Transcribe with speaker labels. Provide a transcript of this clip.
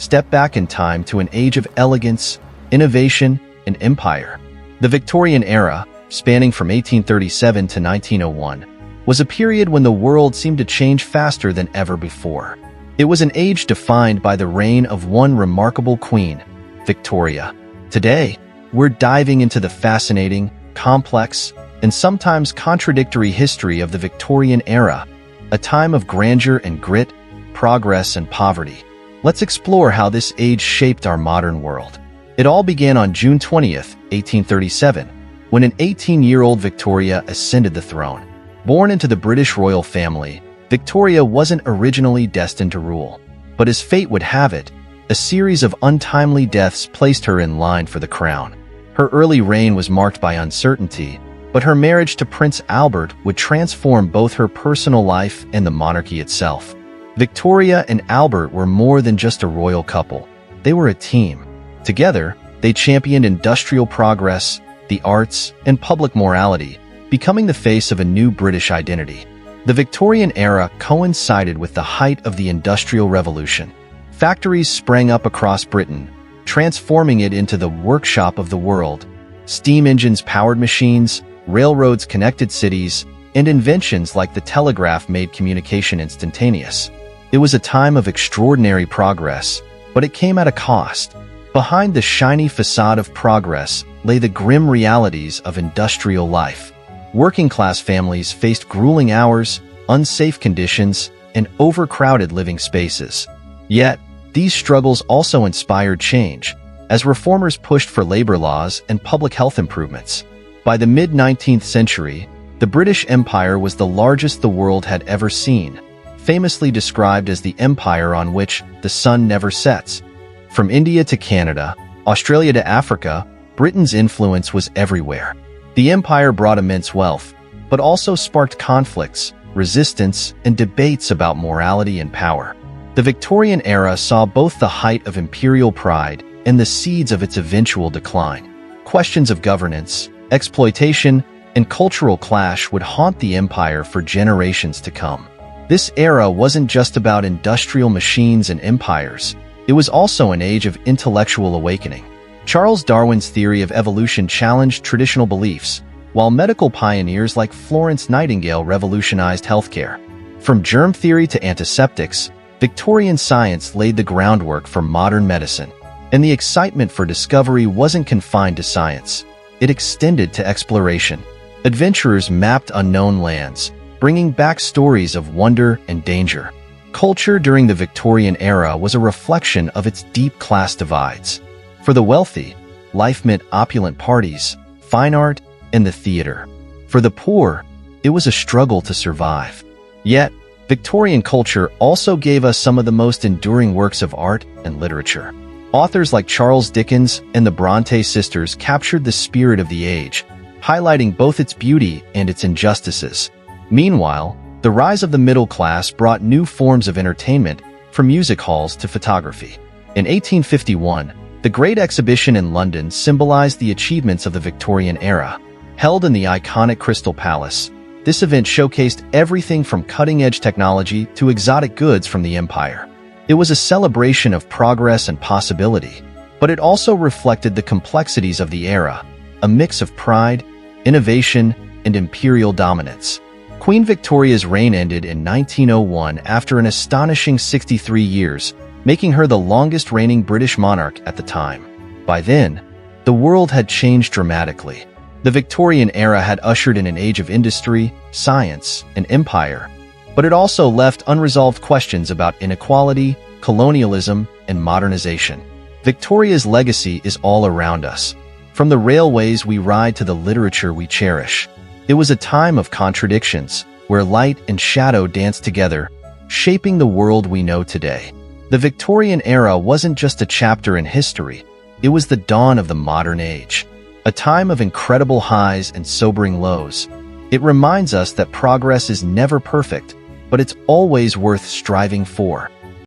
Speaker 1: step back in time to an age of elegance, innovation, and empire. The Victorian era, spanning from 1837 to 1901, was a period when the world seemed to change faster than ever before. It was an age defined by the reign of one remarkable queen, Victoria. Today, we're diving into the fascinating, complex, and sometimes contradictory history of the Victorian era, a time of grandeur and grit, progress and poverty. Let's explore how this age shaped our modern world. It all began on June 20th, 1837, when an 18-year-old Victoria ascended the throne. Born into the British royal family, Victoria wasn't originally destined to rule. But as fate would have it, a series of untimely deaths placed her in line for the crown. Her early reign was marked by uncertainty, but her marriage to Prince Albert would transform both her personal life and the monarchy itself. Victoria and Albert were more than just a royal couple. They were a team. Together, they championed industrial progress, the arts, and public morality, becoming the face of a new British identity. The Victorian era coincided with the height of the Industrial Revolution. Factories sprang up across Britain, transforming it into the workshop of the world. Steam engines powered machines, railroads connected cities, and inventions like the telegraph made communication instantaneous. It was a time of extraordinary progress, but it came at a cost. Behind the shiny facade of progress lay the grim realities of industrial life. Working-class families faced grueling hours, unsafe conditions, and overcrowded living spaces. Yet, these struggles also inspired change, as reformers pushed for labor laws and public health improvements. By the mid-19th century, the British Empire was the largest the world had ever seen, famously described as the empire on which the sun never sets. From India to Canada, Australia to Africa, Britain's influence was everywhere. The empire brought immense wealth, but also sparked conflicts, resistance, and debates about morality and power. The Victorian era saw both the height of imperial pride and the seeds of its eventual decline. Questions of governance, exploitation, and cultural clash would haunt the empire for generations to come. This era wasn't just about industrial machines and empires. It was also an age of intellectual awakening. Charles Darwin's theory of evolution challenged traditional beliefs, while medical pioneers like Florence Nightingale revolutionized healthcare. From germ theory to antiseptics, Victorian science laid the groundwork for modern medicine. And the excitement for discovery wasn't confined to science. It extended to exploration. Adventurers mapped unknown lands, bringing back stories of wonder and danger. Culture during the Victorian era was a reflection of its deep class divides. For the wealthy, life meant opulent parties, fine art, and the theater. For the poor, it was a struggle to survive. Yet, Victorian culture also gave us some of the most enduring works of art and literature. Authors like Charles Dickens and the Bronte sisters captured the spirit of the age, highlighting both its beauty and its injustices. Meanwhile, the rise of the middle class brought new forms of entertainment, from music halls to photography. In 1851, the Great Exhibition in London symbolized the achievements of the Victorian era. Held in the iconic Crystal Palace, this event showcased everything from cutting-edge technology to exotic goods from the empire. It was a celebration of progress and possibility, but it also reflected the complexities of the era, a mix of pride, innovation, and imperial dominance. Queen Victoria's reign ended in 1901 after an astonishing 63 years, making her the longest reigning British monarch at the time. By then, the world had changed dramatically. The Victorian era had ushered in an age of industry, science, and empire, but it also left unresolved questions about inequality, colonialism, and modernization. Victoria's legacy is all around us. From the railways we ride to the literature we cherish. It was a time of contradictions, where light and shadow danced together, shaping the world we know today. The Victorian era wasn't just a chapter in history, it was the dawn of the modern age. A time of incredible highs and sobering lows. It reminds us that progress is never perfect, but it's always worth striving for.